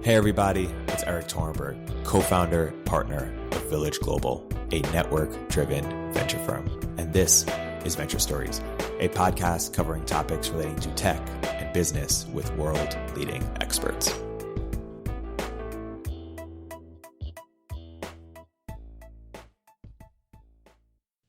Hey everybody, it's Erik Torenberg, co-founder, partner of Village Global, a network-driven venture firm. And this is Venture Stories, a podcast covering topics relating to tech and business with world-leading experts.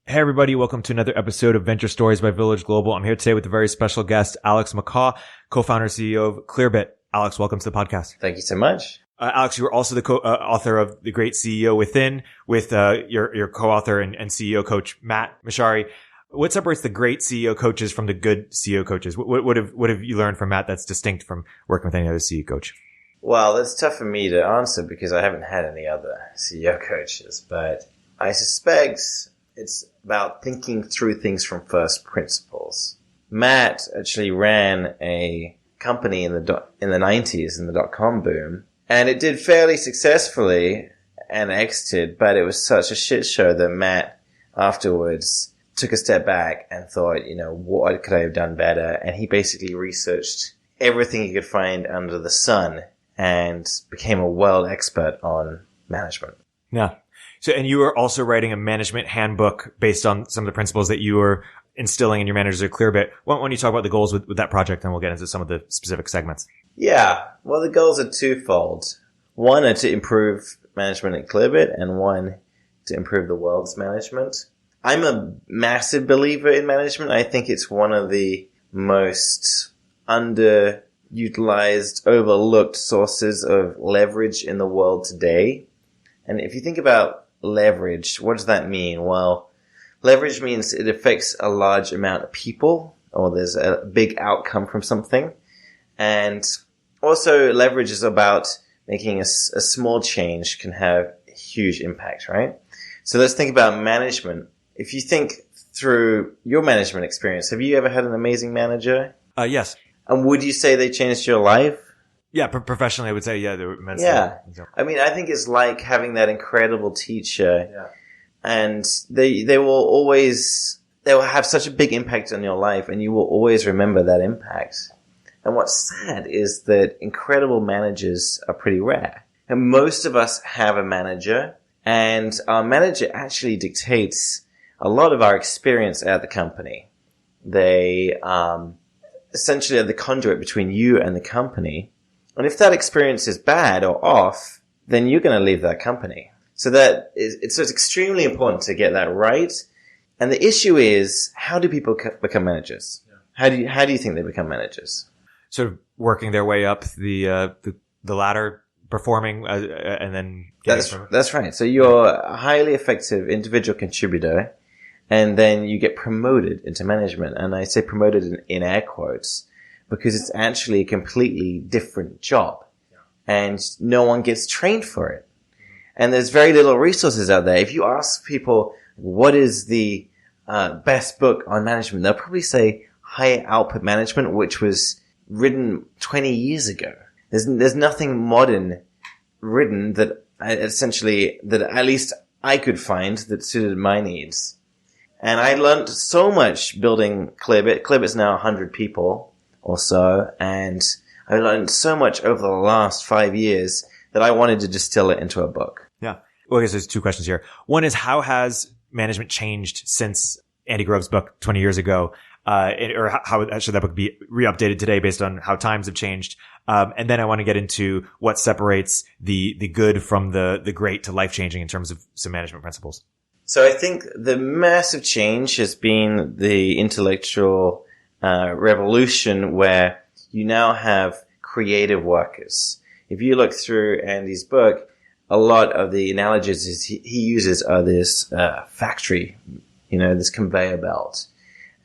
Hey everybody, welcome to another episode of Venture Stories by Village Global. I'm here today with a very special guest, Alex MacCaw, co-founder and CEO of Clearbit. Alex, welcome to the podcast. Thank you so much. Alex, you were also the author of The Great CEO Within with your co-author and CEO coach, Matt Mashari. What separates the great CEO coaches from the good CEO coaches? What have you learned from Matt that's distinct from working with any other CEO coach? Well, that's tough for me to answer because I haven't had any other CEO coaches, but I suspect it's about thinking through things from first principles. Matt actually ran a company in the 90s in the dot-com boom, and it did fairly successfully and exited, but it was such a shit show that Matt afterwards took a step back and thought, what could I have done better? And he basically researched everything he could find under the sun and became a world expert on management. Yeah. So, and you were also writing a management handbook based on some of the principles that you were instilling in your managers at Clearbit. Why don't you talk about the goals with that project, and we'll get into some of the specific segments. Yeah. Well, the goals are twofold. One are to improve management at Clearbit, and one to improve the world's management. I'm a massive believer in management. I think it's one of the most underutilized, overlooked sources of leverage in the world today. And if you think about leverage, what does that mean? Well, leverage means it affects a large amount of people, or there's a big outcome from something. And also leverage is about making a small change can have a huge impact, right? So let's think about management. If you think through your management experience, have you ever had an amazing manager? Yes. And would you say they changed your life? Yeah, professionally, I would say, yeah, they were immensely. Yeah. I mean, I think it's like having that incredible teacher. Yeah. And they will have such a big impact on your life, and you will always remember that impact. And what's sad is that incredible managers are pretty rare. And most of us have a manager, and our manager actually dictates a lot of our experience at the company. They essentially are the conduit between you and the company. And if that experience is bad or off, then you're going to leave that company. So it's extremely important to get that right. And the issue is, how do people become managers? Yeah. How do you think they become managers? Sort of working their way up the ladder, performing, and then that's right. So you're a highly effective individual contributor, and then you get promoted into management. And I say promoted in air quotes because it's actually a completely different job, and no one gets trained for it. And there's very little resources out there. If you ask people, what is the best book on management, they'll probably say High Output Management, which was written 20 years ago. There's nothing modern written that at least I could find that suited my needs. And I learned so much building Clearbit. Clearbit's now 100 people or so. And I learned so much over the last 5 years that I wanted to distill it into a book. Yeah. Well, I guess there's two questions here. One is, how has management changed since Andy Grove's book 20 years ago? Or how should that book be re-updated today based on how times have changed? And then I want to get into what separates the good from the great to life-changing in terms of some management principles. So I think the massive change has been the intellectual revolution, where you now have creative workers. If you look through Andy's book, a lot of the analogies he uses are this factory, this conveyor belt.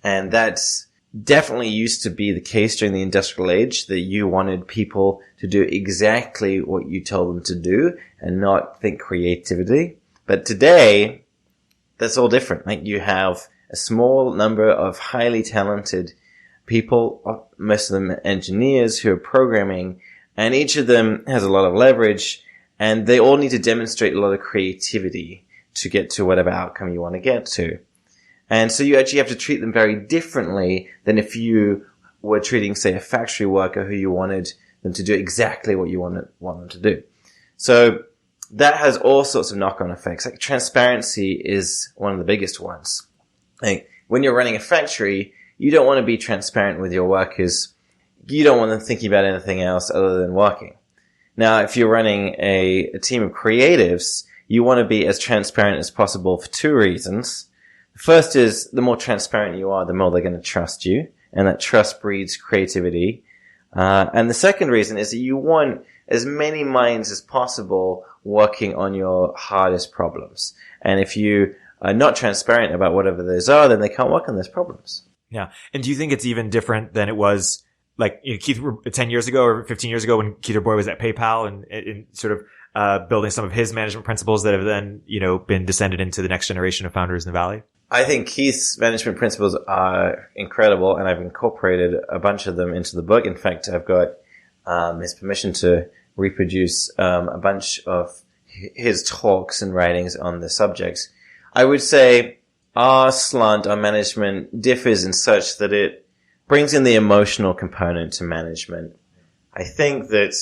And that's definitely used to be the case during the industrial age, that you wanted people to do exactly what you told them to do and not think creativity. But today, that's all different. Like, you have a small number of highly talented people, most of them engineers who are programming, and each of them has a lot of leverage, and they all need to demonstrate a lot of creativity to get to whatever outcome you want to get to. And so you actually have to treat them very differently than if you were treating, say, a factory worker who you wanted them to do exactly what you want them to do. So that has all sorts of knock-on effects. Like transparency is one of the biggest ones. Like when you're running a factory, you don't want to be transparent with your workers. You don't want them thinking about anything else other than working. Now, if you're running a team of creatives, you want to be as transparent as possible for two reasons. The first is the more transparent you are, the more they're going to trust you, and that trust breeds creativity. And the second reason is that you want as many minds as possible working on your hardest problems. And if you are not transparent about whatever those are, then they can't work on those problems. Yeah. And do you think it's even different than it was like, Keith 10 years ago or 15 years ago when Keith Boy was at PayPal and sort of building some of his management principles that have then, been descended into the next generation of founders in the Valley? I think Keith's management principles are incredible, and I've incorporated a bunch of them into the book. In fact, I've got his permission to reproduce a bunch of his talks and writings on the subjects. I would say our slant on management differs in such that it brings in the emotional component to management. I think that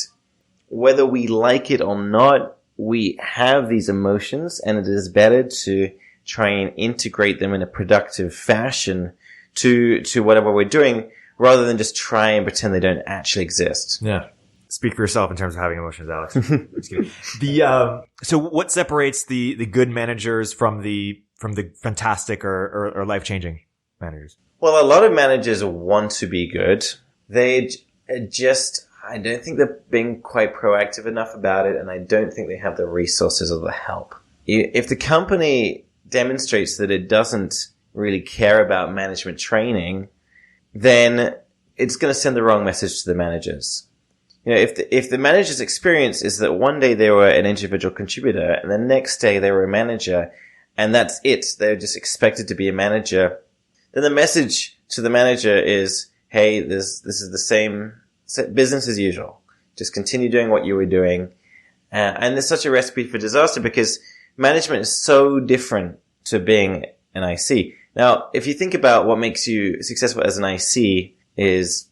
whether we like it or not, we have these emotions, and it is better to try and integrate them in a productive fashion to whatever we're doing, rather than just try and pretend they don't actually exist. Yeah. Speak for yourself in terms of having emotions, Alex. Just kidding. So what separates the good managers from the fantastic or life-changing managers? Well, a lot of managers want to be good. They just, I don't think they're being quite proactive enough about it, and I don't think they have the resources or the help. If the company demonstrates that it doesn't really care about management training, then it's going to send the wrong message to the managers. If the manager's experience is that one day they were an individual contributor and the next day they were a manager, and that's it, they're just expected to be a manager, then the message to the manager is, hey, this is the same business as usual. Just continue doing what you were doing. And there's such a recipe for disaster because management is so different to being an IC. Now, if you think about what makes you successful as an IC is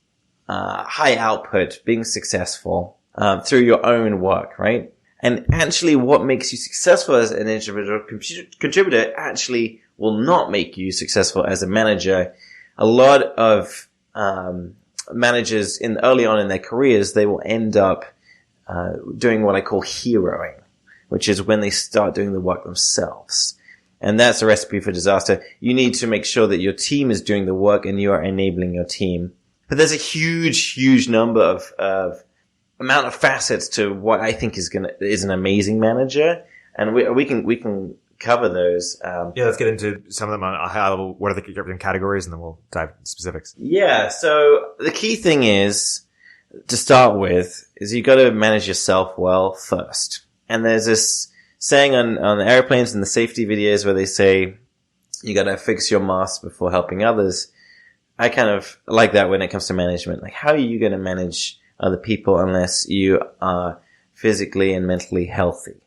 high output, being successful through your own work, right? And actually what makes you successful as an individual contributor actually will not make you successful as a manager. A lot of managers early on in their careers, they will end up doing what I call heroing, which is when they start doing the work themselves. And that's a recipe for disaster. You need to make sure that your team is doing the work and you are enabling your team. But there's a huge number of amount of facets to what I think is an amazing manager. And we can cover those. Yeah, let's get into some of them on a high level. What are the different categories? And then we'll dive into specifics. Yeah. So the key thing is, to start with, is you got to manage yourself well first. And there's this saying on airplanes and the safety videos where they say, you got to fix your mask before helping others. I kind of like that when it comes to management. Like, how are you going to manage other people unless you are physically and mentally healthy?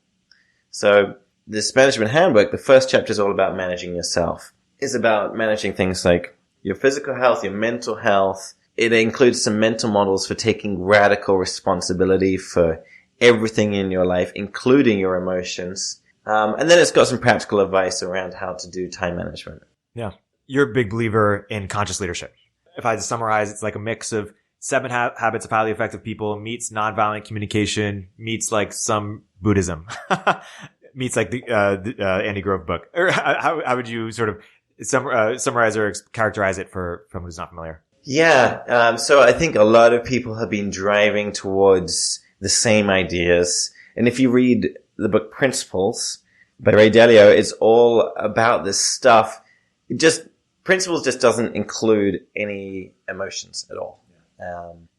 So this management handbook, the first chapter is all about managing yourself. It's about managing things like your physical health, your mental health. It includes some mental models for taking radical responsibility for everything in your life, including your emotions. And then it's got some practical advice around how to do time management. Yeah. You're a big believer in conscious leadership. If I had to summarize, it's like a mix of 7 habits of highly effective people meets nonviolent communication meets like some Buddhism meets like the Andy Grove book. Or how would you sort of summarize or characterize it for someone who's not familiar? Yeah. So I think a lot of people have been driving towards the same ideas. And if you read the book Principles by Ray Dalio, it's all about this stuff. Principles just doesn't include any emotions at all.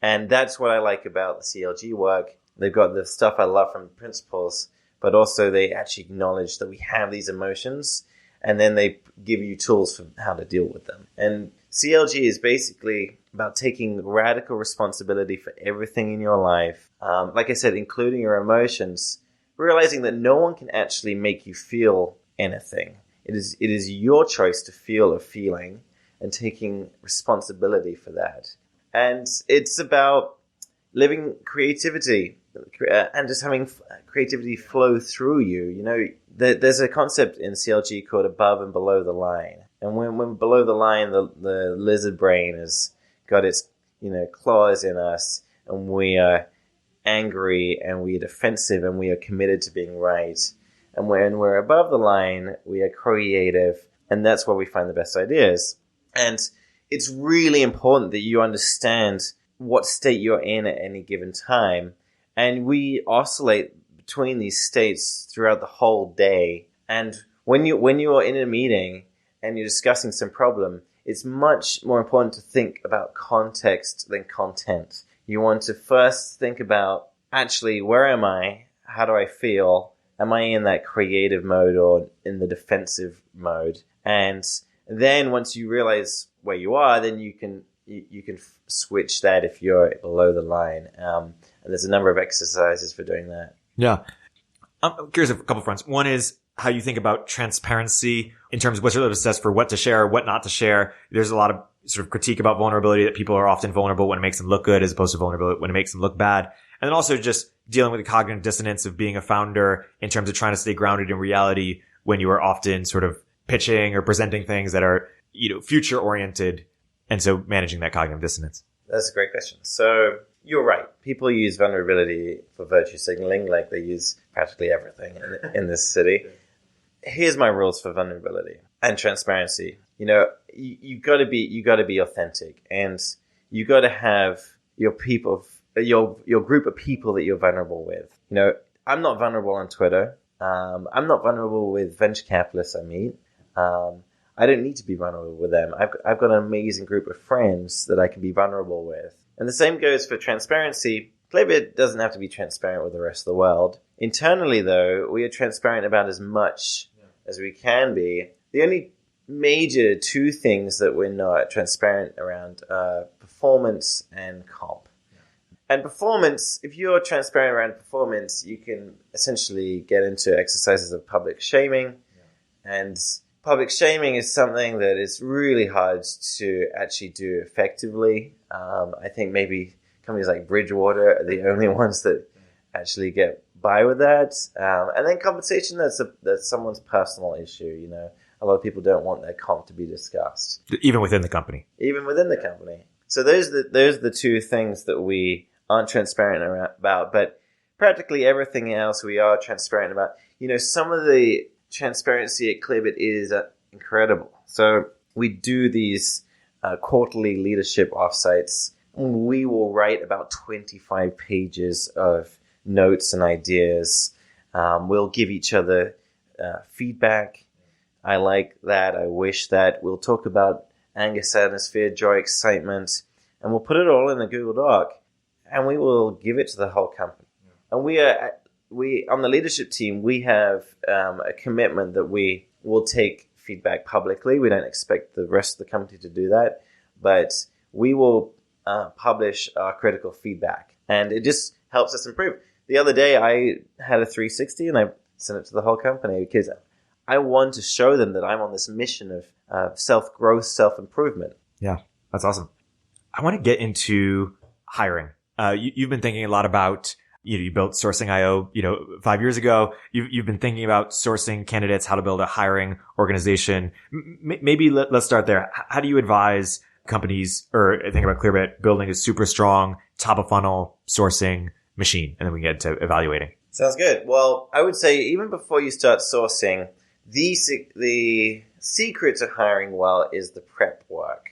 And that's what I like about the CLG work. They've got the stuff I love from Principles, but also they actually acknowledge that we have these emotions, and then they give you tools for how to deal with them. And CLG is basically about taking radical responsibility for everything in your life. Like I said, including your emotions, realizing that no one can actually make you feel anything. It is your choice to feel a feeling and taking responsibility for that. And it's about living creativity and just having creativity flow through you. You know, there's a concept in CLG called above and below the line. And when below the line, the lizard brain has got its, claws in us, and we are angry and we are defensive and we are committed to being right. And when we're above the line, we are creative, and that's where we find the best ideas. And it's really important that you understand what state you're in at any given time. And we oscillate between these states throughout the whole day. And when you are in a meeting and you're discussing some problem, it's much more important to think about context than content. You want to first think about, actually, where am I? How do I feel? Am I in that creative mode or in the defensive mode? And then once you realize where you are, then you can switch that if you're below the line. And there's a number of exercises for doing that. Yeah. I'm curious of a couple fronts. One is how you think about transparency in terms of what's really assessed for what to share, what not to share. There's a lot of sort of critique about vulnerability, that people are often vulnerable when it makes them look good as opposed to vulnerable when it makes them look bad. And then also just dealing with the cognitive dissonance of being a founder in terms of trying to stay grounded in reality when you are often sort of pitching or presenting things that are, future oriented. And so managing that cognitive dissonance. That's a great question. So you're right. People use vulnerability for virtue signaling like they use practically everything in this city. Here's my rules for vulnerability and transparency. You got to be authentic, and you got to have your people, your group of people that you're vulnerable with. I'm not vulnerable on Twitter. I'm not vulnerable with venture capitalists I meet. I don't need to be vulnerable with them. I've got an amazing group of friends that I can be vulnerable with. And the same goes for transparency. Clearbit doesn't have to be transparent with the rest of the world. Internally, though, we are transparent about as much as we can be. The only major two things that we're not transparent around are performance and comp. And performance, if you're transparent around performance, you can essentially get into exercises of public shaming. And public shaming is something that is really hard to actually do effectively. I think maybe companies like Bridgewater are the only ones that actually get by with that. And then compensation, that's someone's personal issue. A lot of people don't want their comp to be discussed. Even within the company. Even within the company. So those are the two things that we aren't transparent about. But practically everything else we are transparent about. Some of the transparency at Clearbit is incredible. So we do these quarterly leadership offsites. We will write about 25 pages of notes and ideas. We'll give each other feedback. I like that. I wish that. We'll talk about anger, sadness, fear, joy, excitement, and we'll put it all in a Google Doc, and we will give it to the whole company. And we on the leadership team, we have a commitment that we will take feedback publicly. We don't expect the rest of the company to do that, but we will publish our critical feedback, and it just helps us improve. The other day, I had a 360, and I sent it to the whole company because I want to show them that I'm on this mission of self-growth, self-improvement. Yeah, that's awesome. I want to get into hiring. You've been thinking a lot about, you built Sourcing.io, 5 years ago. You've been thinking about sourcing candidates, how to build a hiring organization. Maybe let's start there. How do you advise companies, or think about Clearbit, building a super strong top of funnel sourcing machine? And then we get to evaluating. Sounds good. Well, I would say even before you start sourcing, the secret to hiring well is the prep work.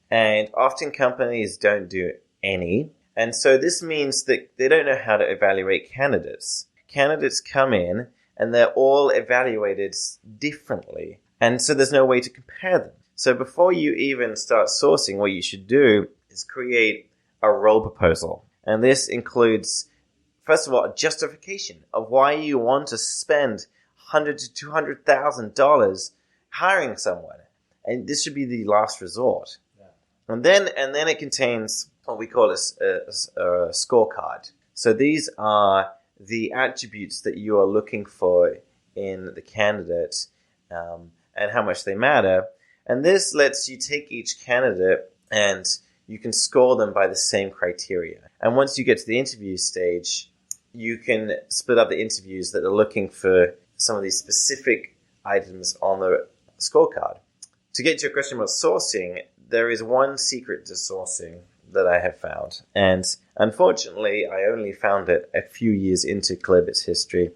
And often companies don't do any. And so this means that they don't know how to evaluate candidates. Candidates come in and they're all evaluated differently. And so there's no way to compare them. So before you even start sourcing, what you should do is create a role proposal. And this includes, first of all, a justification of why you want to spend $100,000 to $200,000 hiring someone. And this should be the last resort. Yeah. And then it contains what we call a scorecard. So these are the attributes that you are looking for in the candidate, and how much they matter. And this lets you take each candidate and you can score them by the same criteria. And once you get to the interview stage, you can split up the interviews that are looking for some of these specific items on the scorecard. To get to your question about sourcing, there is one secret to sourcing that I have found. And unfortunately, I only found it a few years into Clearbit's history.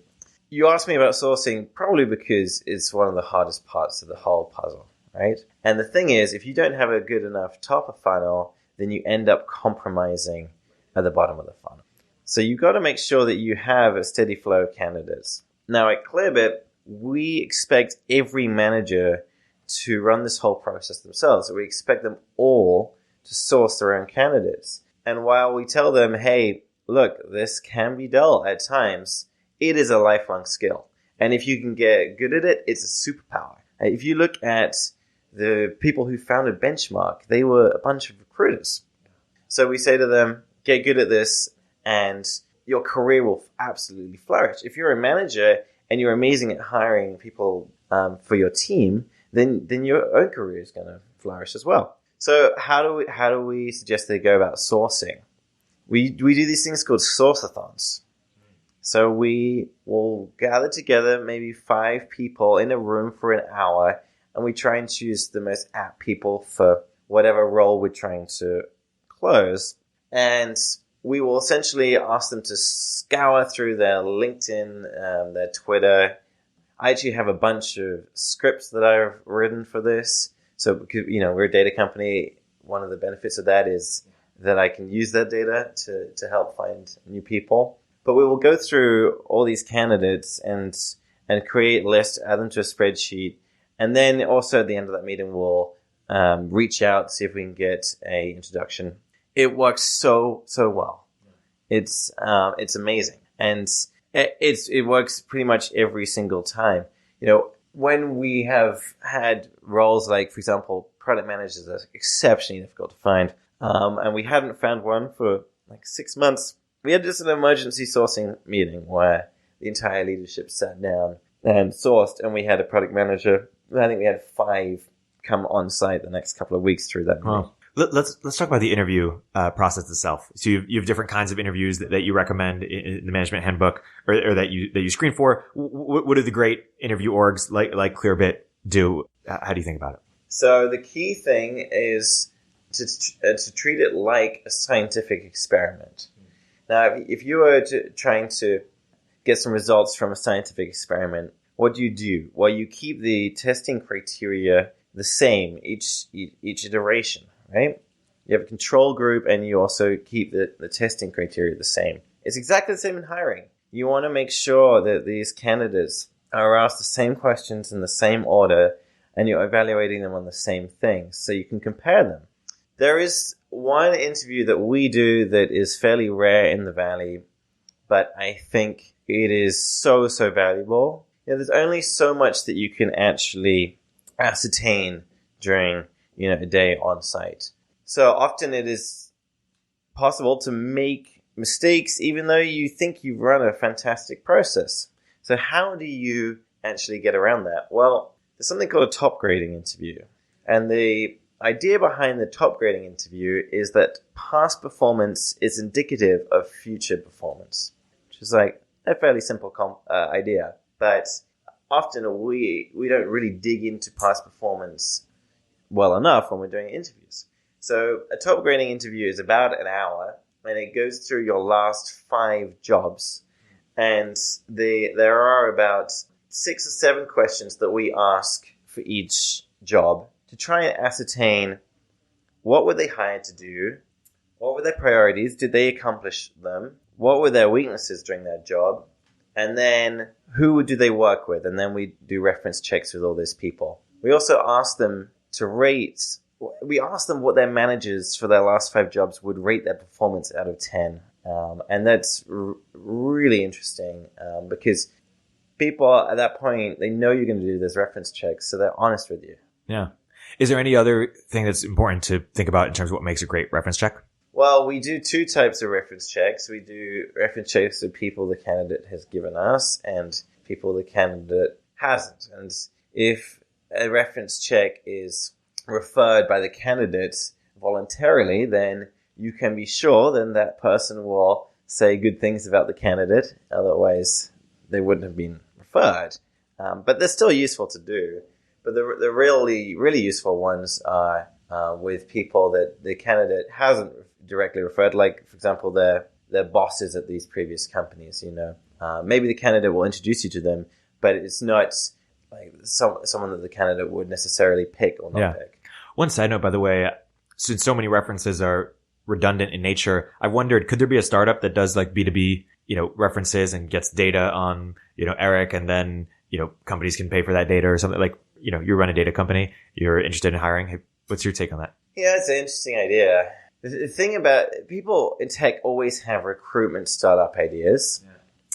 You asked me about sourcing probably because it's one of the hardest parts of the whole puzzle, right? And the thing is, if you don't have a good enough top of funnel, then you end up compromising at the bottom of the funnel. So you've got to make sure that you have a steady flow of candidates. Now at Clearbit, we expect every manager to run this whole process themselves. So we expect them all to source their own candidates. And while we tell them, hey, look, this can be dull at times, it is a lifelong skill. And if you can get good at it, it's a superpower. If you look at the people who founded Benchmark, they were a bunch of recruiters. So we say to them, get good at this and your career will absolutely flourish. If you're a manager and you're amazing at hiring people for your team, then your own career is going to flourish as well. So how do we suggest they go about sourcing? We do these things called source-a-thons. So we will gather together maybe 5 people in a room for an hour, and we try and choose the most apt people for whatever role we're trying to close. And we will essentially ask them to scour through their LinkedIn, their Twitter. I actually have a bunch of scripts that I've written for this. So, because, we're a data company. One of the benefits of that is that I can use that data to help find new people. But we will go through all these candidates and create lists, add them to a spreadsheet. And then also at the end of that meeting, we'll reach out, see if we can get a introduction. It works so well. It's amazing. And it works pretty much every single time. When we have had roles like, for example, product managers are exceptionally difficult to find. And we hadn't found one for like 6 months. We had just an emergency sourcing meeting where the entire leadership sat down and sourced, and we had a product manager. I think we had 5 come on site the next couple of weeks through that meeting. Wow. Let's talk about the interview process itself. So you have different kinds of interviews that you recommend in the management handbook, or that you screen for. What do the great interview orgs like Clearbit do? How do you think about it? So the key thing is to treat it like a scientific experiment. Now, if you were trying to get some results from a scientific experiment, what do you do? Well, you keep the testing criteria the same each iteration, right? You have a control group and you also keep the testing criteria the same. It's exactly the same in hiring. You want to make sure that these candidates are asked the same questions in the same order and you're evaluating them on the same things so you can compare them. There is one interview that we do that is fairly rare in the Valley, but I think it is so valuable. There's only so much that you can actually ascertain during a day on site. So often it is possible to make mistakes even though you think you've run a fantastic process. So how do you actually get around that? Well, there's something called a top grading interview. And the idea behind the top grading interview is that past performance is indicative of future performance, which is like a fairly simple idea. But often we don't really dig into past performance well enough when we're doing interviews. So a top grading interview is about an hour, and it goes through your last 5 jobs. And there are about 6 or 7 questions that we ask for each job to try and ascertain what were they hired to do, what were their priorities, did they accomplish them, what were their weaknesses during their job, and then who do they work with, and then we do reference checks with all those people. We also ask them to rate, we ask them what their managers for their last 5 jobs would rate their performance out of 10. And that's really interesting because people at that point, they know you're going to do those reference checks, so they're honest with you. Yeah. Is there any other thing that's important to think about in terms of what makes a great reference check? Well, we do 2 types of reference checks. We do reference checks of people the candidate has given us and people the candidate hasn't. And if a reference check is referred by the candidate voluntarily, then you can be sure then that person will say good things about the candidate. Otherwise, they wouldn't have been referred. But they're still useful to do. But the really, really useful ones are with people that the candidate hasn't directly referred, like, for example, their bosses at these previous companies. Maybe the candidate will introduce you to them, but it's not like someone that the candidate would necessarily pick or not pick. One side note, by the way, since so many references are redundant in nature, I wondered, could there be a startup that does like B2B, references and gets data on, Erik, and then, companies can pay for that data or something like, you run a data company, you're interested in hiring. Hey, what's your take on that? Yeah, it's an interesting idea. The thing about people in tech always have recruitment startup ideas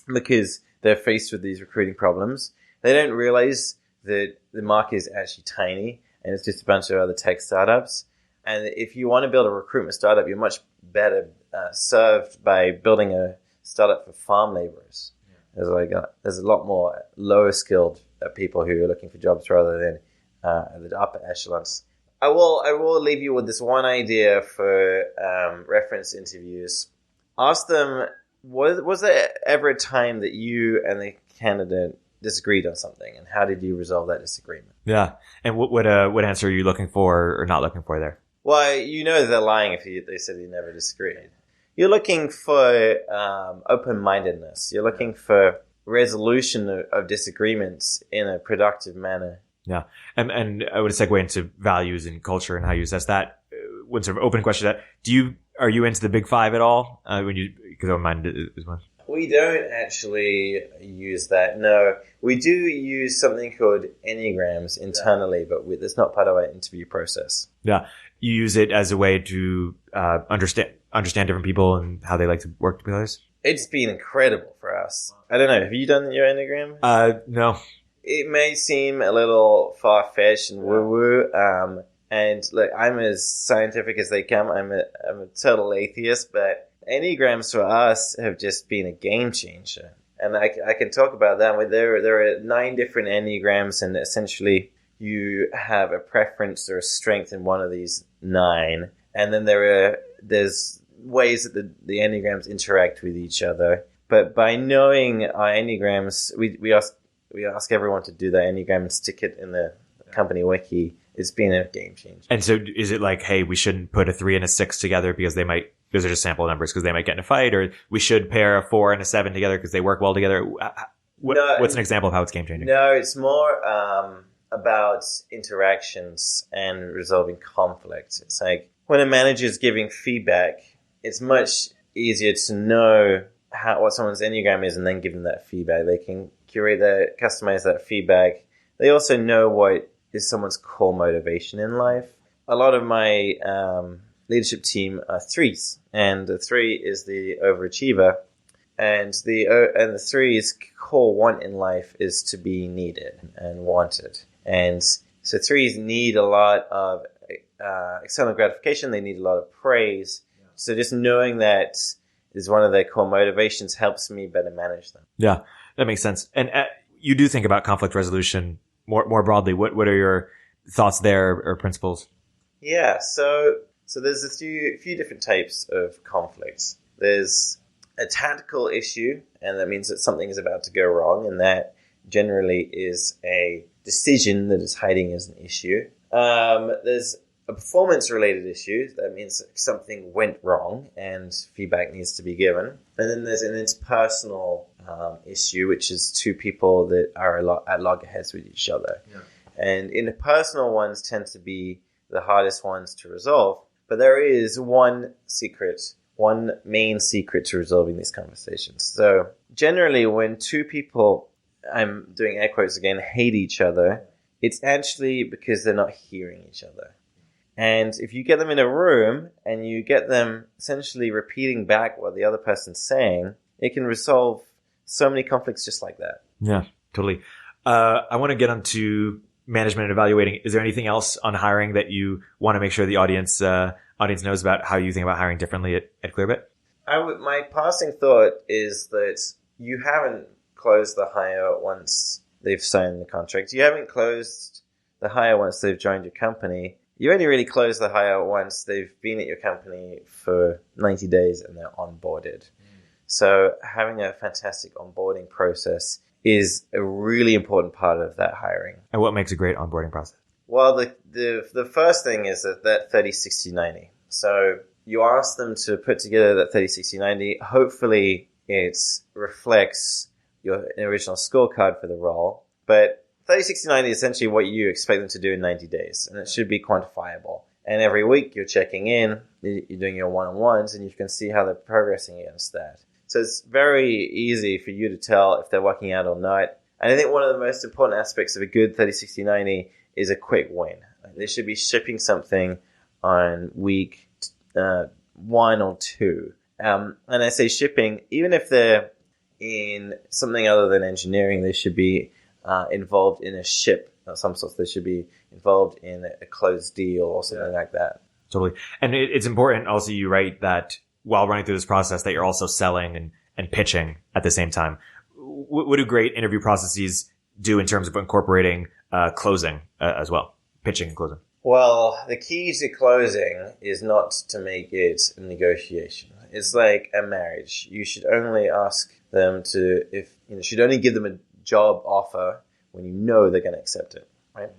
because they're faced with these recruiting problems. They don't realize that the market is actually tiny and it's just a bunch of other tech startups. And if you want to build a recruitment startup, you're much better served by building a startup for farm laborers. There's a lot more lower skilled people who are looking for jobs rather than the upper echelons. I will leave you with this one idea for reference interviews. Ask them, was there ever a time that you and the candidate disagreed on something, and how did you resolve that disagreement? Yeah. And what answer are you looking for or not looking for there? Well, they're lying if they said you never disagreed. You're looking for open-mindedness. You're looking for resolution of disagreements in a productive manner. Yeah. And I would segue into values and culture and how you assess that. One sort of open question to that. Are you into the big five at all? Because I don't mind as much. We don't actually use that. No, we do use something called Enneagrams internally, but that's not part of our interview process. Yeah. You use it as a way to understand different people and how they like to work with others? It's been incredible for us. I don't know. Have you done your Enneagram? No. It may seem a little far-fetched and woo-woo. And look, I'm as scientific as they come. I'm a total atheist, but Enneagrams for us have just been a game changer. And I can talk about that. There are 9 different Enneagrams, and essentially you have a preference or a strength in one of these 9. And then there's ways that the Enneagrams interact with each other. But by knowing our Enneagrams, we ask everyone to do that Enneagram and stick it in the company wiki. It's been a game changer. And so is it like, hey, we shouldn't put a 3 and a 6 together because those are just sample numbers because they might get in a fight, or we should pair a 4 and a 7 together because they work well together? What's an example of how it's game changing? No, it's more about interactions and resolving conflict. It's like when a manager is giving feedback, it's much easier to know what someone's Enneagram is and then give them that feedback. They can curate that, customize that feedback. They also know what is someone's core motivation in life. A lot of my leadership team are 3s, and the 3 is the overachiever, and the 3's core want in life is to be needed and wanted. And so 3s need a lot of external gratification. They need a lot of praise. Yeah. So just knowing that is one of their core motivations helps me better manage them. Yeah, that makes sense. And you do think about conflict resolution more broadly. What are your thoughts there or principles? Yeah, so there's a few different types of conflicts. There's a tactical issue, and that means that something is about to go wrong, and that generally is a decision that is hiding as an issue. There's a performance-related issue. That means something went wrong and feedback needs to be given. And then there's an interpersonal issue, which is 2 people that are at loggerheads with each other. Yeah. And interpersonal ones tend to be the hardest ones to resolve. But there is one main secret to resolving these conversations. So generally when 2 people, I'm doing air quotes again, hate each other, it's actually because they're not hearing each other. And if you get them in a room and you get them essentially repeating back what the other person's saying, it can resolve so many conflicts just like that. Yeah, totally. I want to get onto management and evaluating. Is there anything else on hiring that you want to make sure the audience knows about how you think about hiring differently at Clearbit? My passing thought is that you haven't closed the hire once they've signed the contract. You haven't closed the hire once they've joined your company. you only really close the hire once they've been at your company for 90 days and they're onboarded. So having a fantastic onboarding process is a really important part of that hiring. And what makes a great onboarding process? Well, the first thing is that 30, 60, 90. So you ask them to put together that 30, 60, 90. Hopefully it reflects your original scorecard for the role. But 30, 60, 90 is essentially what you expect them to do in 90 days. And it should be quantifiable. And every week you're checking in, you're doing your one-on-ones, and you can see how they're progressing against that. So it's very easy for you to tell if they're working out or not. And I think one of the most important aspects of a good 30, 60, 90 is a quick win. They should be shipping something on week 1 or 2. And I say shipping, even if they're in something other than engineering, they should be involved in a ship of some sort. They should be involved in a closed deal or something like that. Totally. And it's important also, you write that while running through this process that you're also selling and pitching at the same time. What do great interview processes do in terms of incorporating closing as well? Pitching and closing. Well, the key to closing is not to make it a negotiation. It's like a marriage. You should only ask them should only give them a job offer when you know they're going to accept it, right?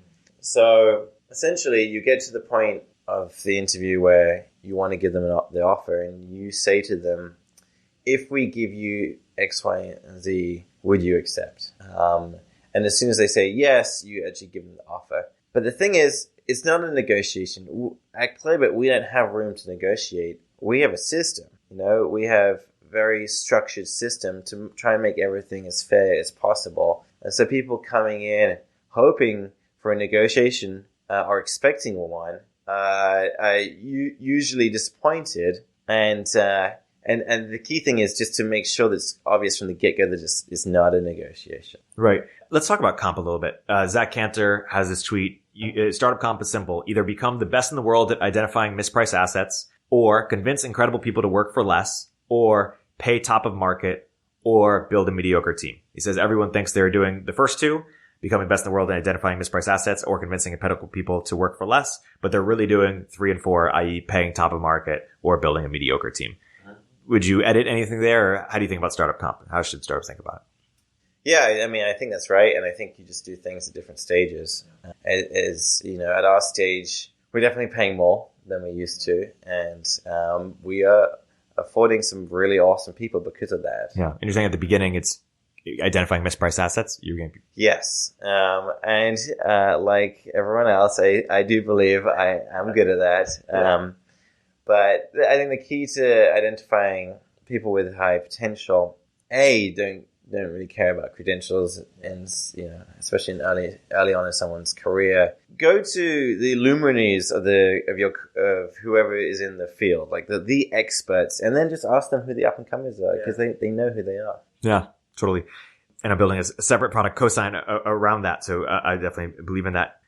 So essentially you get to the point of the interview where you want to give them the offer and you say to them, if we give you X, Y, and Z, would you accept? And as soon as they say yes, you actually give them the offer. But the thing is, it's not a negotiation. At Clearbit, we don't have room to negotiate. We have a system. We have very structured system to try and make everything as fair as possible. And so people coming in hoping for a negotiation or expecting one are usually disappointed. And the key thing is just to make sure that it's obvious from the get-go that it's not a negotiation. Right. Let's talk about comp a little bit. Zach Cantor has this tweet. Startup comp is simple. Either become the best in the world at identifying mispriced assets, or convince incredible people to work for less, or pay top of market, or build a mediocre team. He says everyone thinks they're doing the first two, becoming best in the world in identifying mispriced assets or convincing incredible people to work for less, but they're really doing 3 and 4, i.e. paying top of market or building a mediocre team. Would you edit anything there, or how do you think about startup comp? How should startups think about it? Yeah, I mean, I think that's right, and I think you just do things at different stages. At our stage, we're definitely paying more than we used to, and we are affording some really awesome people because of that. Yeah, and you're saying at the beginning it's identifying mispriced assets? Yes, and like everyone else, I do believe I am good at that. But I think the key to identifying people with high potential, don't really care about credentials, and especially in early on in someone's career. Go to the luminaries of whoever is in the field, like the experts, and then just ask them who the up and comers are, because they know who they are. Yeah, totally. And I'm building a separate product cosign around that, so I definitely believe in that.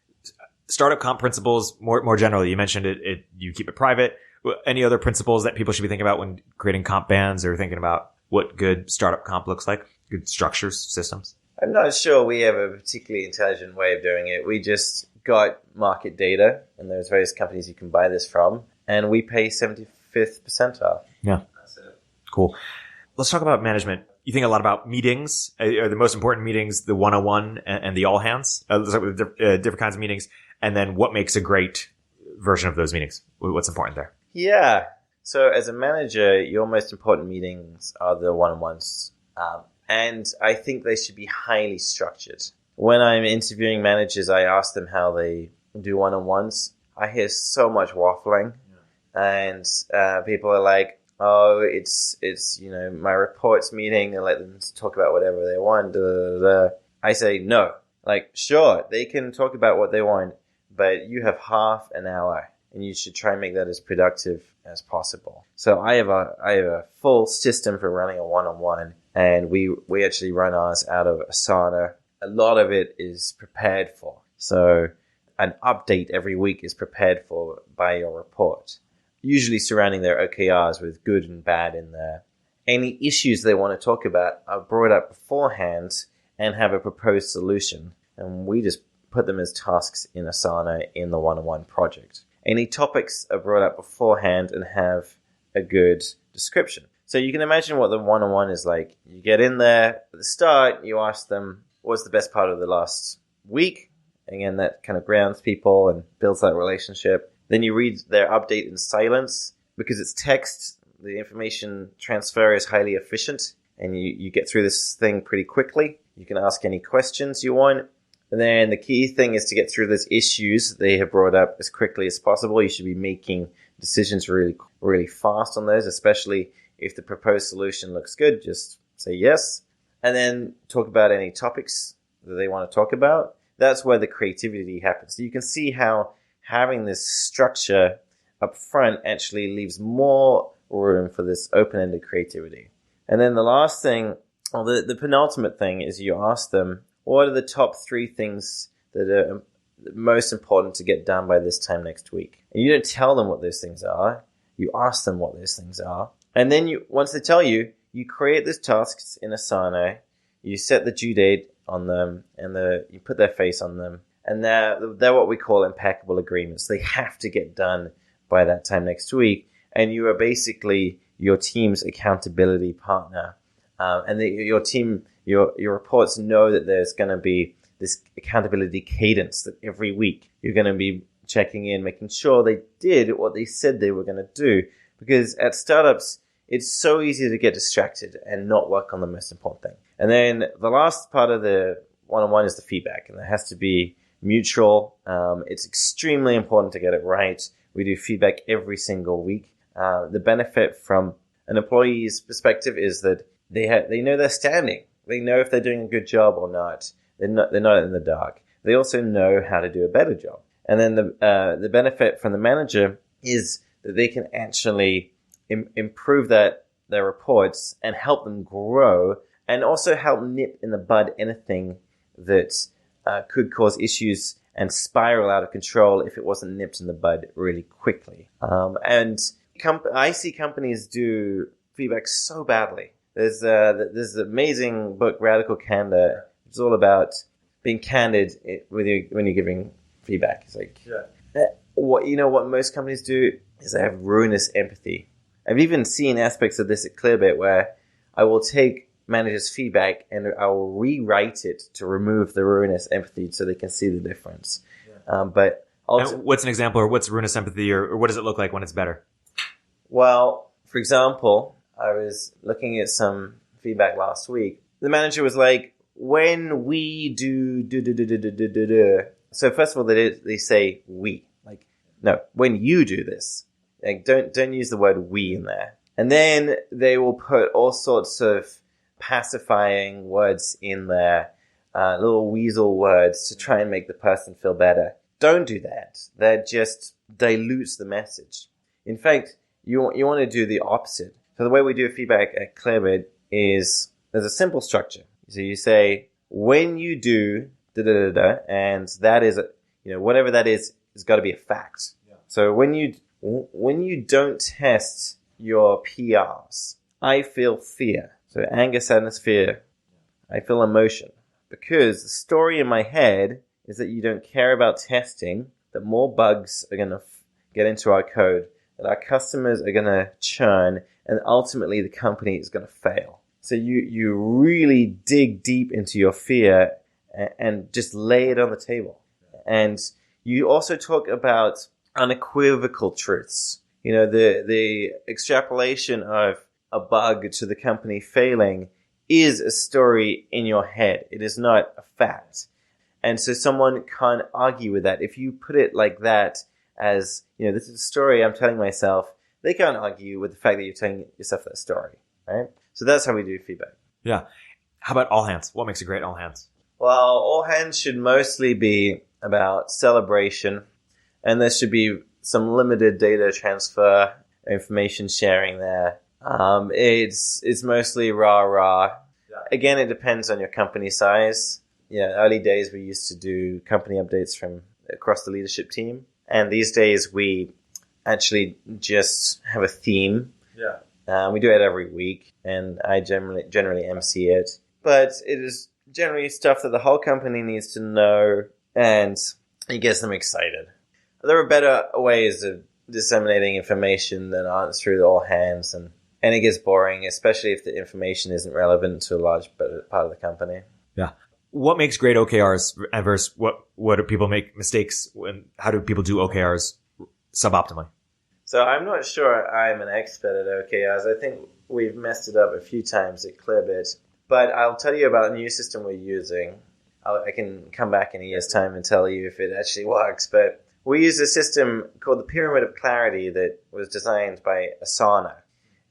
Startup comp principles, more generally, you mentioned it. You keep it private. Any other principles that people should be thinking about when creating comp bands or thinking about what good startup comp looks like? Good structures, systems? I'm not sure we have a particularly intelligent way of doing it. We just got market data, and there's various companies you can buy this from, and we pay 75th percentile. Yeah. That's it. Cool. Let's talk about management. You think a lot about meetings. Are the most important meetings the one-on-one and the all-hands? Let's start with different kinds of meetings, and then what makes a great version of those meetings? What's important there? Yeah. So as a manager, your most important meetings are the one-on-ones. And I think they should be highly structured. When I'm interviewing managers, I ask them how they do one-on-ones. I hear so much waffling. And people are like, oh, it's my reports meeting, and let them talk about whatever they want. Da, da, da. I say, no. Like, sure, they can talk about what they want, but you have half an hour, and you should try and make that as productive as possible. So I have a full system for running a one-on-one, and we actually run ours out of Asana. A lot of it is prepared for. So an update every week is prepared for by your report, usually surrounding their OKRs with good and bad in there. Any issues they want to talk about are brought up beforehand and have a proposed solution. And we just put them as tasks in Asana in the one-on-one project. Any topics are brought up beforehand and have a good description. So you can imagine what the one-on-one is like. You get in there at the start, you ask them, what's the best part of the last week? Again, that kind of grounds people and builds that relationship. Then you read their update in silence. Because it's text, the information transfer is highly efficient, and you get through this thing pretty quickly. You can ask any questions you want. And then the key thing is to get through those issues they have brought up as quickly as possible. You should be making decisions really, really fast on those, especially if the proposed solution looks good. Just say yes. And then talk about any topics that they want to talk about. That's where the creativity happens. So you can see how having this structure up front actually leaves more room for this open-ended creativity. And then the last thing, or the penultimate thing, is you ask them, what are the top 3 things that are most important to get done by this time next week? And you don't tell them what those things are. You ask them what those things are. And then once they tell you, you create those tasks in Asana, you set the due date on them, and you put their face on them. And they're what we call impeccable agreements. They have to get done by that time next week, and you are basically your team's accountability partner. And your team, your reports know that there's going to be this accountability cadence that every week you're going to be checking in, making sure they did what they said they were going to do. Because at startups, it's so easy to get distracted and not work on the most important thing. And then the last part of the one-on-one is the feedback, and it has to be mutual. It's extremely important to get it right. We do feedback every single week. The benefit from an employee's perspective is that they know their standing. They know if they're doing a good job or not. They're not in the dark. They also know how to do a better job. And then the benefit from the manager is that they can actually improve their reports and help them grow, and also help nip in the bud anything that could cause issues and spiral out of control if it wasn't nipped in the bud really quickly. I see companies do feedback so badly. There's this amazing book, Radical Candor. It's all about being candid when you're giving feedback. It's like, what most companies do is they have ruinous empathy. I've even seen aspects of this at Clearbit where I will take managers' feedback and I will rewrite it to remove the ruinous empathy so they can see the difference. Yeah. But what's an example, or what's ruinous empathy, or what does it look like when it's better? Well, for example, I was looking at some feedback last week. The manager was like, when we do. So first of all, they say we. Like, no, when you do this. Like, don't use the word we in there. And then they will put all sorts of pacifying words in there, little weasel words to try and make the person feel better. Don't do that. That just dilutes the message. In fact, you want to do the opposite. So the way we do feedback at Clearbit is there's a simple structure. So you say, when you do and that is, whatever that is got to be a fact. Yeah. So when you don't test your PRs, I feel fear. So anger, sadness, fear. I feel emotion. Because the story in my head is that you don't care about testing, that more bugs are going to get into our code, that our customers are going to churn, and ultimately the company is going to fail. So you really dig deep into your fear and just lay it on the table. And you also talk about unequivocal truths. The extrapolation of a bug to the company failing is a story in your head. It is not a fact. And so someone can't argue with that. If you put it like that as, this is a story I'm telling myself, they can't argue with the fact that you're telling yourself that story, right? So that's how we do feedback. Yeah. How about all hands? What makes a great all hands? Well, all hands should mostly be about celebration, and there should be some limited data transfer, information sharing there. It's mostly rah-rah. Yeah. Again, it depends on your company size. Early days we used to do company updates from across the leadership team. And these days we actually just have a theme. Yeah. We do it every week, and I generally MC it. But it is generally stuff that the whole company needs to know, and it gets them excited. There are better ways of disseminating information that aren't through all hands, and it gets boring, especially if the information isn't relevant to a large part of the company. Yeah. What makes great OKRs versus what do people make mistakes when? How do people do OKRs suboptimally? So I'm not sure I'm an expert at OKRs. I think we've messed it up a few times at Clearbit, but I'll tell you about a new system we're using. I can come back in a year's time and tell you if it actually works, but we use a system called the Pyramid of Clarity that was designed by Asana.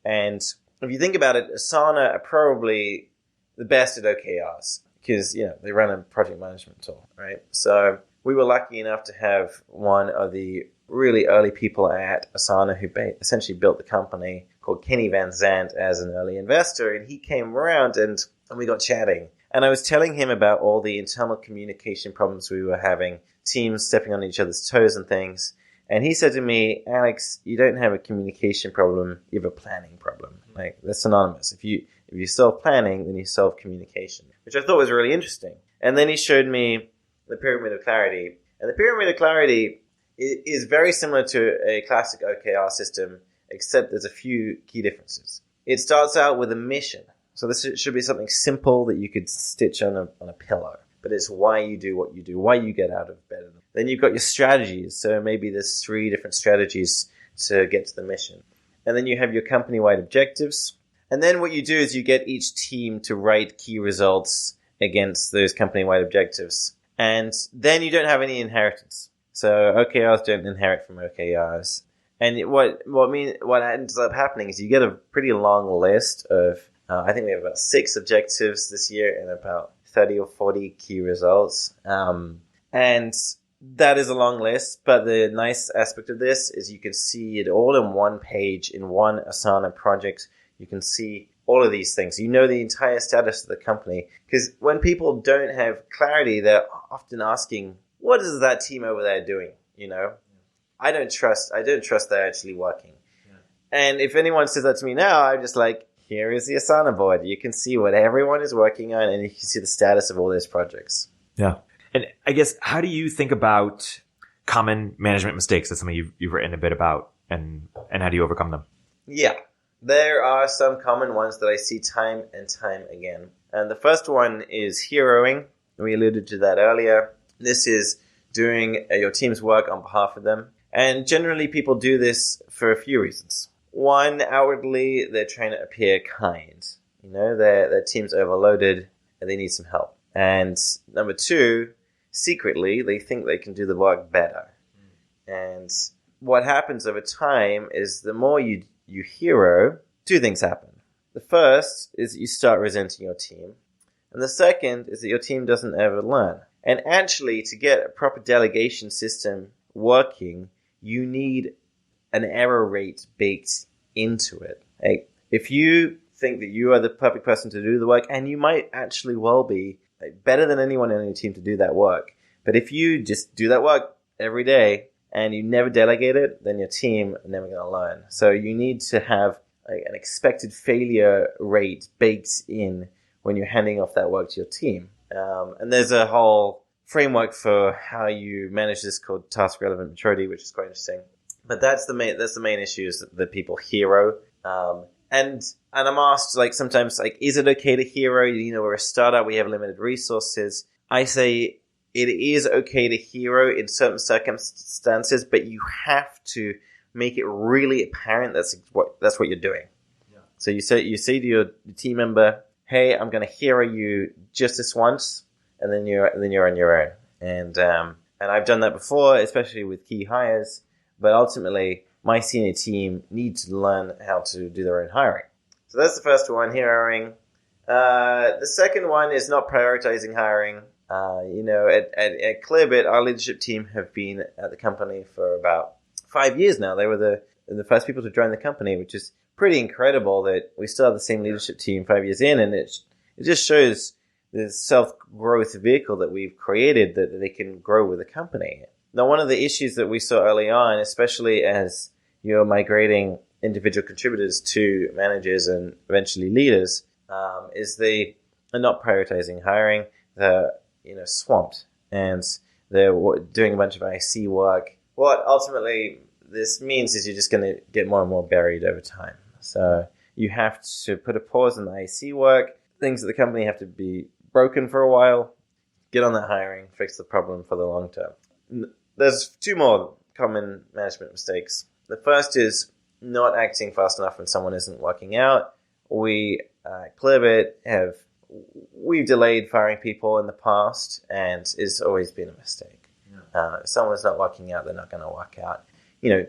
And if you think about it, Asana are probably the best at OKRs because, they run a project management tool, right? So we were lucky enough to have one of the really early people at Asana who essentially built the company, called Kenny Van Zandt, as an early investor. And he came around and we got chatting. And I was telling him about all the internal communication problems we were having, teams stepping on each other's toes and things. And he said to me, Alex, you don't have a communication problem, you have a planning problem. Like, that's synonymous. If you solve planning, then you solve communication, which I thought was really interesting. And then he showed me the Pyramid of Clarity. And the Pyramid of Clarity is very similar to a classic OKR system, except there's a few key differences. It starts out with a mission. So this should be something simple that you could stitch on a pillow. But it's why you do what you do, why you get out of bed. Then you've got your strategies. So maybe there's 3 different strategies to get to the mission. And then you have your company-wide objectives. And then what you do is you get each team to write key results against those company-wide objectives. And then you don't have any inheritance. So OKRs don't inherit from OKRs. And what ends up happening is you get a pretty long list of, I think we have about 6 objectives this year and about 30 or 40 key results. And that is a long list, but the nice aspect of this is you can see it all in one page in one Asana project. You can see all of these things. You know the entire status of the company. Because when people don't have clarity, they're often asking, what is that team over there doing? I don't trust they're actually working. Yeah. And if anyone says that to me now, I'm just like, here is the Asana board. You can see what everyone is working on, and you can see the status of all those projects. Yeah. And I guess, how do you think about common management mistakes? That's something you've written a bit about, and how do you overcome them? Yeah. There are some common ones that I see time and time again. And the first one is heroing. We alluded to that earlier. This is doing your team's work on behalf of them. And generally people do this for a few reasons. One, outwardly, they're trying to appear kind. Their team's overloaded and they need some help. And number 2, secretly, they think they can do the work better. And what happens over time is the more you hero, 2 things happen. The first is that you start resenting your team. And the second is that your team doesn't ever learn. And actually, to get a proper delegation system working, you need an error rate baked into it. Like, if you think that you are the perfect person to do the work, and you might actually well be better than anyone in your team to do that work, but if you just do that work every day and you never delegate it, then your team are never going to learn. So you need to have an expected failure rate baked in when you're handing off that work to your team. And there's a whole framework for how you manage this called task relevant maturity, which is quite interesting. But that's the main issue, is that people hero. And I'm asked, sometimes, is it okay to hero? We're a startup, we have limited resources. I say it is okay to hero in certain circumstances, but you have to make it really apparent that's what you're doing. Yeah. So you say to your team member, hey, I'm going to hero you just this once, and then you're on your own. And I've done that before, especially with key hires. But ultimately, my senior team need to learn how to do their own hiring. So that's the first one, heroing. The second one is not prioritizing hiring. At Clearbit, our leadership team have been at the company for about 5 years now. They were the first people to join the company, which is pretty incredible that we still have the same leadership team 5 years in. And it just shows the self-growth vehicle that we've created, that they can grow with the company. Now, one of the issues that we saw early on, especially as you're migrating individual contributors to managers and eventually leaders, is they are not prioritizing hiring. They're swamped. And They're doing a bunch of IC work. What ultimately this means is you're just going to get more and more buried over time. So you have to put a pause in the IC work. Things that the company have to be broken for a while. Get on that hiring, fix the problem for the long term. There's two more common management mistakes. The first is not acting fast enough when someone isn't working out. We, Clearbit, we've delayed firing people in the past, and it's always been a mistake. Yeah. If someone's not working out, they're not going to work out.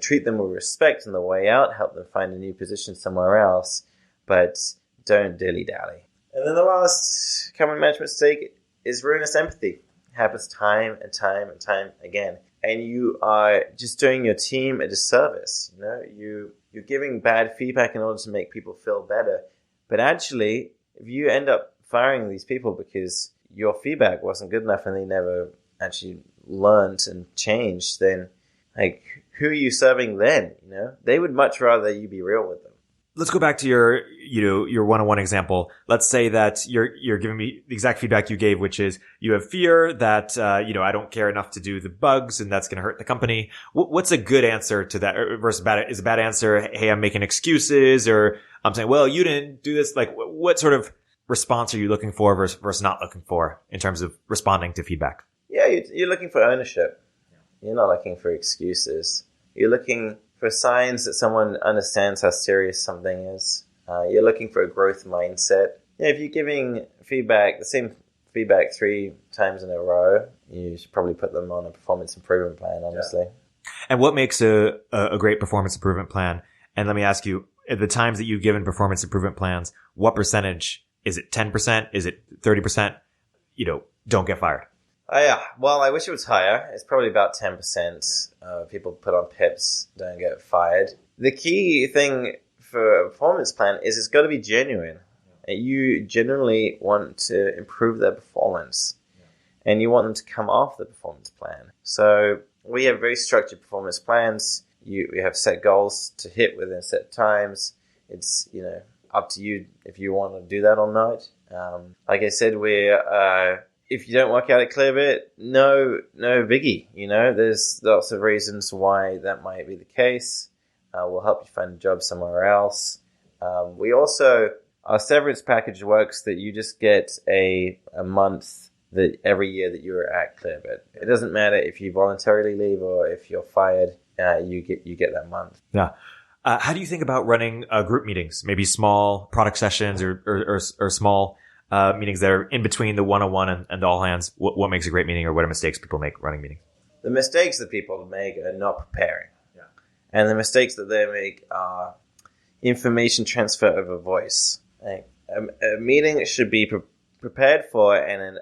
Treat them with respect on the way out, help them find a new position somewhere else, but don't dilly-dally. And then the last common management mistake is ruinous empathy. It happens time and time and time again. And you are just doing your team a disservice. You're giving bad feedback in order to make people feel better. But actually, if you end up firing these people because your feedback wasn't good enough and they never actually learned and changed, then who are you serving then? They would much rather you be real with them. Let's go back to your one-on-one example. Let's say that you're giving me the exact feedback you gave, which is you have fear that, I don't care enough to do the bugs and that's going to hurt the company. What's a good answer to that versus is a bad answer? Hey, I'm making excuses, or I'm saying, well, you didn't do this. What sort of response are you looking for versus not looking for in terms of responding to feedback? Yeah, you're looking for ownership. You're not looking for excuses. You're looking for signs that someone understands how serious something is. You're looking for a growth mindset. If you're giving feedback, the same feedback 3 times in a row, you should probably put them on a performance improvement plan, honestly. Yeah. And what makes a great performance improvement plan? And let me ask you, at the times that you've given performance improvement plans, what percentage? Is it 10%? Is it 30%? Don't get fired. Yeah. Well, I wish it was higher. It's probably about 10% of people put on PIPs don't get fired. The key thing for a performance plan is it's got to be genuine. You genuinely want to improve their performance, and you want them to come off the performance plan. So we have very structured performance plans. We have set goals to hit within set times. It's up to you if you want to do that or not. Like I said, if you don't work out at Clearbit, no biggie. There's lots of reasons why that might be the case. We'll help you find a job somewhere else. We also, our severance package works that you just get a month that every year that you're at Clearbit. It doesn't matter if you voluntarily leave or if you're fired. You get that month. Yeah. How do you think about running group meetings? Maybe small product sessions or small meetings that are in between the one-on-one and the all hands. What makes a great meeting, or what are mistakes people make running meetings? The mistakes that people make are not preparing. Yeah. And the mistakes that they make are information transfer over voice. A meeting should be prepared for, and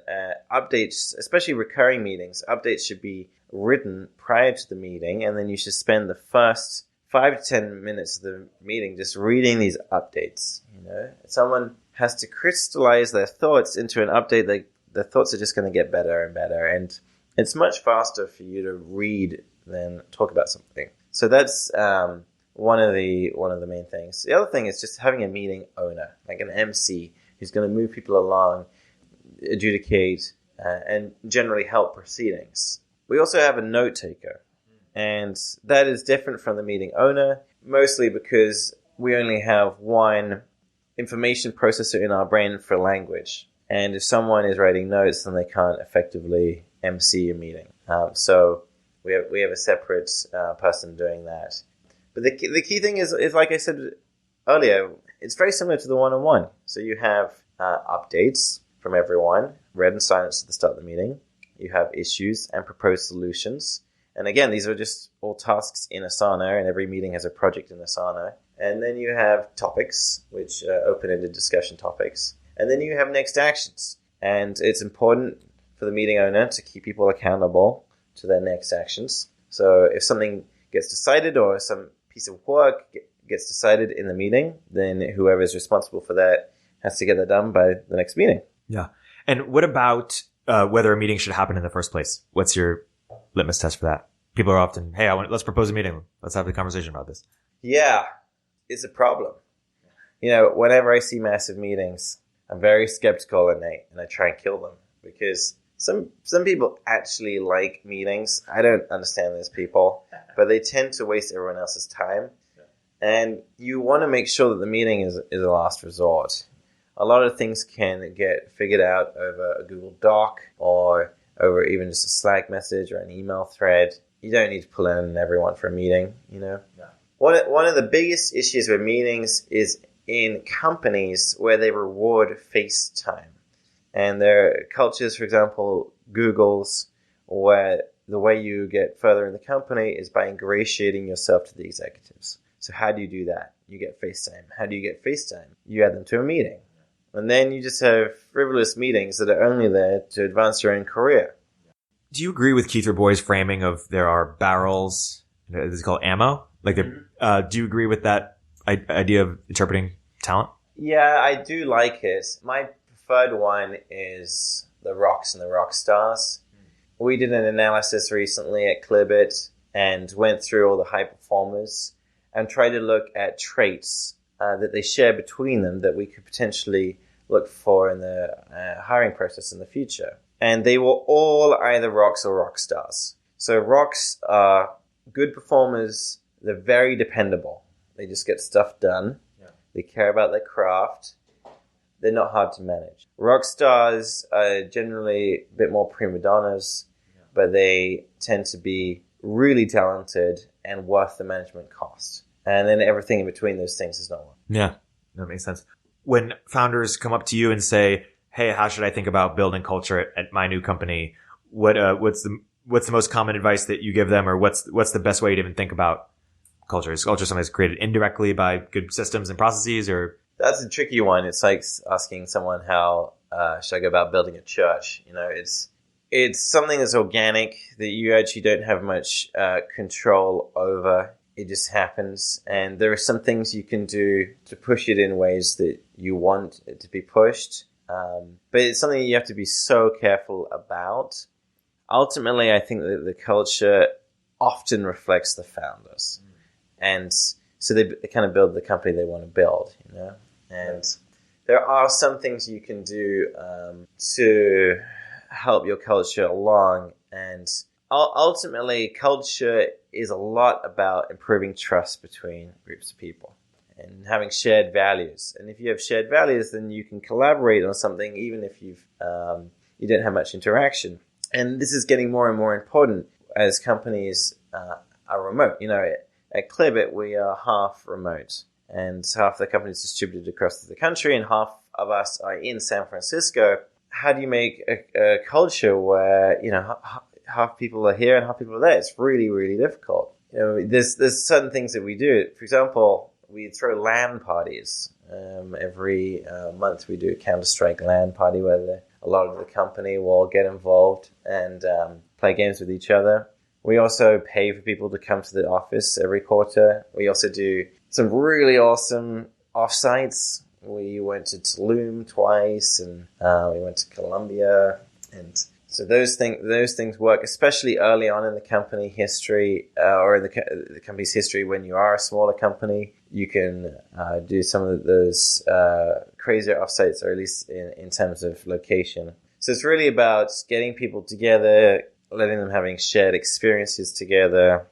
updates, especially recurring meetings, updates should be written prior to the meeting, and then you should spend the first 5 to 10 minutes of the meeting just reading these updates. Someone has to crystallize their thoughts into an update. Their thoughts are just going to get better and better, and it's much faster for you to read than talk about something. So that's one of the main things. The other thing is just having a meeting owner, like an MC, who's going to move people along, adjudicate, and generally help proceedings. We also have a note taker, and that is different from the meeting owner, mostly because we only have one information processor in our brain for language. And if someone is writing notes, then they can't effectively MC a meeting. So we have a separate person doing that. But the key thing is like I said earlier, it's very similar to the one-on-one. So you have updates from everyone, read and silenced at the start of the meeting. You have issues and proposed solutions. And again, these are just all tasks in Asana, and every meeting has a project in Asana. And then you have topics, which are open-ended discussion topics. And then you have next actions. And it's important for the meeting owner to keep people accountable to their next actions. So if something gets decided or some piece of work gets decided in the meeting, then whoever is responsible for that has to get that done by the next meeting. Yeah. And what about whether a meeting should happen in the first place? What's your litmus test for that? People are often, hey, let's propose a meeting. Let's have a conversation about this. Yeah, it's a problem. Whenever I see massive meetings, I'm very skeptical and I try and kill them, because Some people actually like meetings. I don't understand those people, but they tend to waste everyone else's time. And you want to make sure that the meeting is a last resort. A lot of things can get figured out over a Google Doc or over even just a Slack message or an email thread. You don't need to pull in everyone for a meeting, Yeah. One of the biggest issues with meetings is in companies where they reward face time. And there are cultures, for example, Google's, where the way you get further in the company is by ingratiating yourself to the executives. So how do you do that? You get FaceTime. How do you get FaceTime? You add them to a meeting. And then you just have frivolous meetings that are only there to advance your own career. Do you agree with Keith Rabois' framing of there are barrels, this is called ammo? Like, do you agree with that idea of interpreting talent? Yeah, I do like it. My preferred one is the rocks and the rock stars. We did an analysis recently at Clearbit and went through all the high performers and tried to look at traits that they share between them that we could potentially look for in the hiring process in the future. And they were all either rocks or rock stars. So rocks are good performers. They're very dependable. They just get stuff done. Yeah. They care about their craft. They're not hard to manage. Rock stars are generally a bit more prima donnas, but they tend to be really talented and worth the management cost. And then everything in between those things is not one. Yeah, that makes sense. When founders come up to you and say, hey, how should I think about building culture at my new company? What's the most common advice that you give them, or what's the best way to even think about culture? Is culture something that's created indirectly by good systems and processes, or? That's a tricky one. It's like asking someone how should I go about building a church? It's something that's organic that you actually don't have much control over. It just happens. And there are some things you can do to push it in ways that you want it to be pushed. But it's something you have to be so careful about. Ultimately, I think that the culture often reflects the founders. And so they kind of build the company they want to build, And there are some things you can do to help your culture along. And ultimately, culture is a lot about improving trust between groups of people and having shared values. And if you have shared values, then you can collaborate on something even if you don't have much interaction. And this is getting more and more important as companies are remote. At Clearbit, we are half remote, and half the company is distributed across the country, and half of us are in San Francisco. How do you make a culture where half people are here and half people are there? It's really, really difficult. There's certain things that we do. For example, we throw LAN parties. Every month we do a Counter-Strike LAN party where a lot of the company will get involved and play games with each other. We also pay for people to come to the office every quarter. We also do some really awesome offsites. We went to Tulum twice, and we went to Colombia. And so those things work, especially early on in the company history or in the company's history when you are a smaller company. You can do some of those crazier offsites, or at least in terms of location. So it's really about getting people together, letting them having shared experiences together,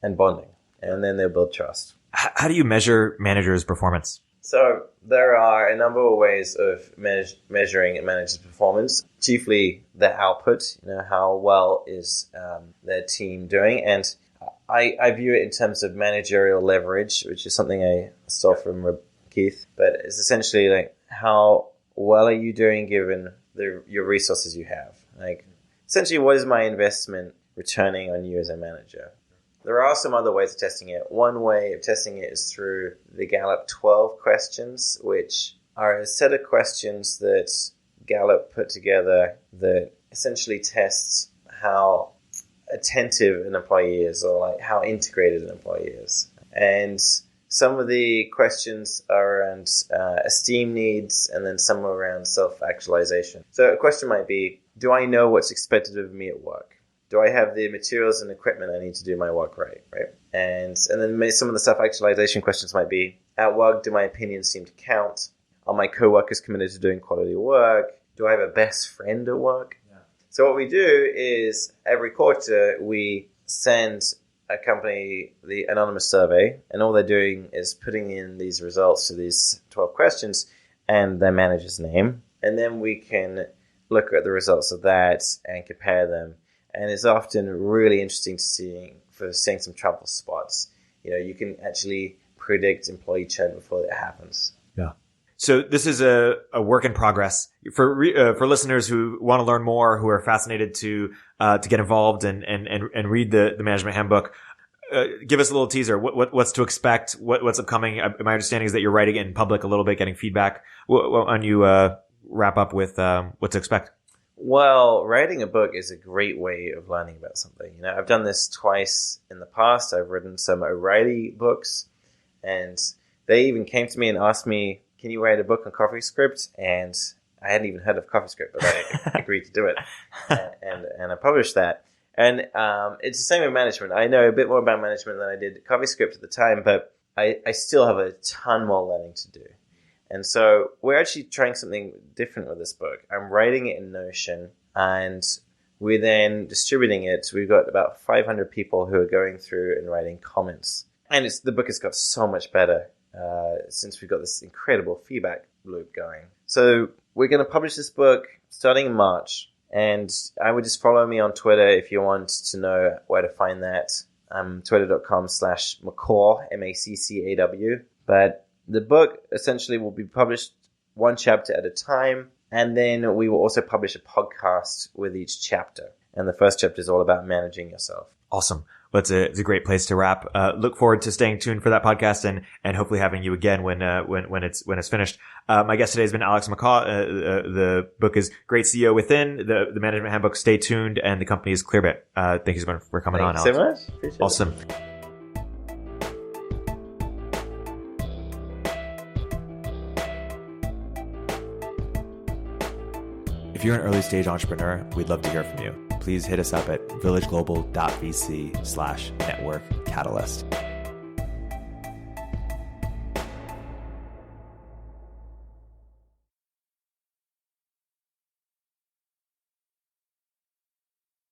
and bonding. And then they'll build trust. How do you measure managers' performance? So there are a number of ways of measuring a manager's performance, chiefly their output, how well is their team doing. And I view it in terms of managerial leverage, which is something I stole from Keith. But it's essentially like, how well are you doing given your resources you have? Like, essentially, what is my investment returning on you as a manager? There are some other ways of testing it. One way of testing it is through the Gallup 12 questions, which are a set of questions that Gallup put together that essentially tests how attentive an employee is, or like how integrated an employee is. And some of the questions are around esteem needs, and then some are around self-actualization. So a question might be, do I know what's expected of me at work? Do I have the materials and equipment I need to do my work right? And then some of the self-actualization questions might be, at work, do my opinions seem to count? Are my coworkers committed to doing quality work? Do I have a best friend at work? Yeah. So what we do is every quarter we send a company the anonymous survey, and all they're doing is putting in these results to these 12 questions and their manager's name. And then we can look at the results of that and compare them. And it's often really interesting to seeing some trouble spots. You can actually predict employee churn before it happens. Yeah. So this is a work in progress for listeners who want to learn more, who are fascinated to get involved and read the management handbook. Give us a little teaser. What's to expect? What's upcoming? My understanding is that you're writing it in public a little bit, getting feedback. Why don't you wrap up with what to expect? Well, writing a book is a great way of learning about something. I've done this twice in the past. I've written some O'Reilly books, and they even came to me and asked me, can you write a book on CoffeeScript? And I hadn't even heard of CoffeeScript, but I agreed to do it. And I published that. And it's the same with management. I know a bit more about management than I did CoffeeScript at the time, but I still have a ton more learning to do. And so we're actually trying something different with this book. I'm writing it in Notion, and we're then distributing it. We've got about 500 people who are going through and writing comments. And the book has got so much better since we've got this incredible feedback loop going. So we're going to publish this book starting in March. And I would just follow me on Twitter if you want to know where to find that. Twitter.com/MacCaw, MacCaw. But the book essentially will be published one chapter at a time. And then we will also publish a podcast with each chapter. And the first chapter is all about managing yourself. Awesome. Well, it's a great place to wrap. Look forward to staying tuned for that podcast and hopefully having you again when it's finished. My guest today has been Alex MacCaw. The book is Great CEO Within, the management handbook. Stay tuned, and the company is Clearbit. Thank you so much for coming on, Alex. Thanks so much. Appreciate awesome. it. If you're an early stage entrepreneur, we'd love to hear from you. Please hit us up at villageglobal.vc/network catalyst.